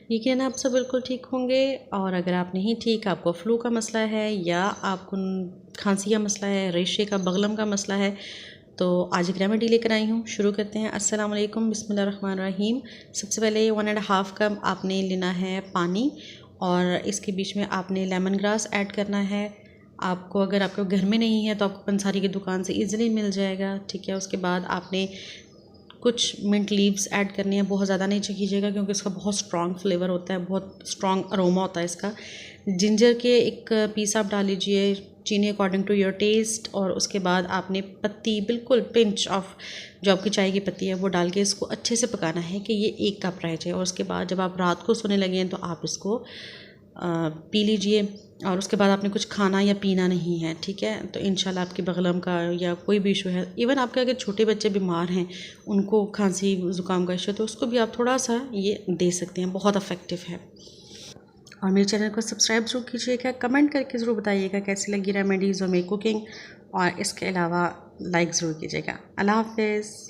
यकीनन आप सब बिल्कुल ठीक होंगे। और अगर आप नहीं ठीक, आपको फ्लू का मसला है या आपको खांसी का मसला है, रेशे का, बगलम का मसला है, तो आज एक रेमेडी लेकर आई हूँ। शुरू करते हैं। अस्सलाम वालेकुम, बिस्मिल्लाहिर्रहमानिर्रहीम। सबसे पहले 1.5 कप आपने लेना है पानी, और इसके बीच में आपने लेमन ग्रास ऐड करना है। आपको अगर आपके घर में नहीं है तो आपको पंसारी की दुकान से ईज़िली मिल जाएगा, ठीक है। उसके बाद आपने कुछ मिंट लीव्स ऐड करनी है। बहुत ज़्यादा नहीं कीजिएगा क्योंकि इसका बहुत स्ट्रॉन्ग फ्लेवर होता है, बहुत स्ट्रॉन्ग अरोमा होता है इसका। जिंजर के एक पीस आप डाल लीजिए, चीनी अकॉर्डिंग टू योर टेस्ट। और उसके बाद आपने पत्ती, बिल्कुल पिंच ऑफ जो आपकी चाय की पत्ती है वो डाल के इसको अच्छे से पकाना है कि ये 1 कप रह जाए। और उसके बाद जब आप रात को सोने लगे हैं तो आप इसको पी लीजिए। और उसके बाद आपने कुछ खाना या पीना नहीं है, ठीक है। तो इंशाल्लाह आपकी बगलम का या कोई भी इशू है, इवन आपके अगर छोटे बच्चे बीमार हैं, उनको खांसी ज़ुकाम का इशू, तो उसको भी आप थोड़ा सा ये दे सकते हैं, बहुत इफ़ेक्टिव है। और मेरे चैनल को सब्सक्राइब ज़रूर कीजिएगा, कमेंट करके ज़रूर बताइएगा कैसी लगी रेमेडीज़ और मेरी कुकिंग। और इसके अलावा लाइक ज़रूर कीजिएगा। अल्लाह हाफ़िज़।